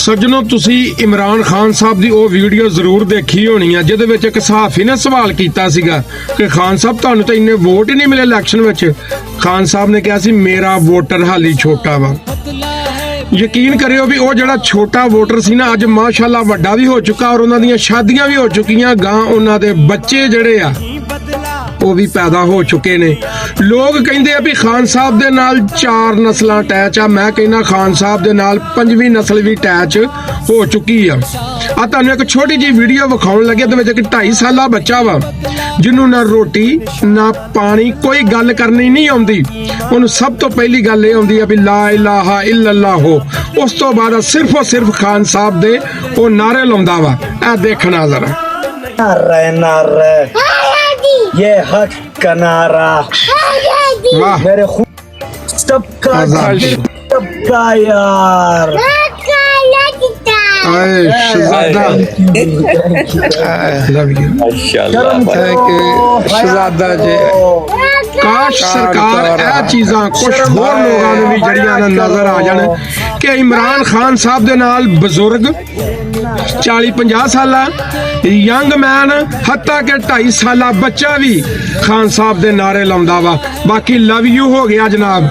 ਸੱਜਣੋ, ਤੁਸੀਂ ਇਮਰਾਨ ਖਾਨ ਸਾਹਿਬ ਦੀ ਉਹ ਵੀਡੀਓ ਜ਼ਰੂਰ ਦੇਖੀ ਹੋਣੀ ਆ ਜਿਹਦੇ ਵਿੱਚ ਇੱਕ ਸਹਾਫੀ ਨੇ ਸਵਾਲ ਕੀਤਾ ਸੀਗਾ ਕਿ ਖਾਨ ਸਾਹਿਬ ਤੁਹਾਨੂੰ ਤਾਂ ਇੰਨੇ ਵੋਟ ਹੀ ਨਹੀਂ ਮਿਲੇ ਇਲੈਕਸ਼ਨ ਵਿੱਚ। ਖਾਨ ਸਾਹਿਬ ਨੇ ਕਿਹਾ ਸੀ ਮੇਰਾ ਵੋਟਰ ਹਾਲੀ ਛੋਟਾ ਵਾ। ਯਕੀਨ ਕਰਿਓ ਵੀ ਉਹ ਜਿਹੜਾ ਛੋਟਾ ਵੋਟਰ ਸੀ ਨਾ, ਅੱਜ ਮਾਸ਼ਾਅੱਲਾ ਵੱਡਾ ਵੀ ਹੋ ਚੁੱਕਾ ਔਰ ਉਹਨਾਂ ਦੀਆਂ ਸ਼ਾਦੀਆਂ ਵੀ ਹੋ ਚੁੱਕੀਆਂ, ਗਾਂ ਉਹਨਾਂ ਦੇ ਬੱਚੇ ਜਿਹੜੇ ਆ ਉਹ ਵੀ ਪੈਦਾ ਹੋ ਚੁੱਕੇ ਨੇ। ਲੋਕ ਕਹਿੰਦੇ ਆ ਵੀ ਖਾਨ ਸਾਹਿਬ ਦੇ ਨਾਲ 4 ਨਸਲਾਂ ਅਟੈਚ ਆ। ਮੈਂ ਕਹਿੰਦਾ ਖਾਨ ਸਾਹਿਬ ਦੇ ਨਾਲ 5ਵੀਂ ਨਸਲ ਵੀ ਅਟੈਚ ਹੋ ਚੁੱਕੀ ਆ। ਤੁਹਾਨੂੰ ਇੱਕ ਛੋਟੀ ਜਿਹੀ ਵੀਡੀਓ ਵਿਖਾਉਣ ਲੱਗੇ, ਉਹਦੇ ਵਿੱਚ ਇੱਕ 2.5 ਸਾਲਾ ਬੱਚਾ ਵਾ ਜਿਹਨੂੰ ਨਾ ਰੋਟੀ ਨਾ ਪਾਣੀ, ਕੋਈ ਗੱਲ ਕਰਨੀ ਨਹੀਂ ਆਉਂਦੀ। ਉਹਨੂੰ ਸਭ ਤੋਂ ਪਹਿਲੀ ਗੱਲ ਇਹ ਆਉਂਦੀ ਆ ਵੀ ਲਾ ਇਲਾਹਾ ਇल्लल्लाह ਹੋ। ਉਸ ਤੋਂ ਬਾਅਦ ਸਿਰਫ ਔਰ ਸਿਰਫ ਖਾਨ ਸਾਹਿਬ ਦੇ ਉਹ ਨਾਰੇ ਲਾਉਂਦਾ ਵਾ। ਇਹ ਦੇਖਣਾ ਜ਼ਰਾ। नारे ये हक का नारा वाह, मेरे सबका सबका यार शहजादा शहजादा जी। ਕਾਸ਼ ਸਰਕਾਰ ਇਹ ਚੀਜ਼ਾਂ ਕੁਝ ਹੋਰ ਲੋਕਾਂ ਨੂੰ ਵੀ ਜਿਹੜੀਆਂ ਨਜ਼ਰ ਆ ਜਾਣ ਕਿ ਇਮਰਾਨ ਖਾਨ ਸਾਹਿਬ ਦੇ ਨਾਲ ਬਜ਼ੁਰਗ 40-50 ਸਾਲਾ ਯੰਗ ਮੈਨ ਹੱਤਾ ਕਿ 2.5 ਸਾਲਾ ਬੱਚਾ ਵੀ ਖਾਨ ਸਾਹਿਬ ਦੇ ਨਾਰੇ ਲਾਉਂਦਾ ਵਾ। ਬਾਕੀ ਲਵ ਯੂ ਹੋ ਗਿਆ ਜਨਾਬ।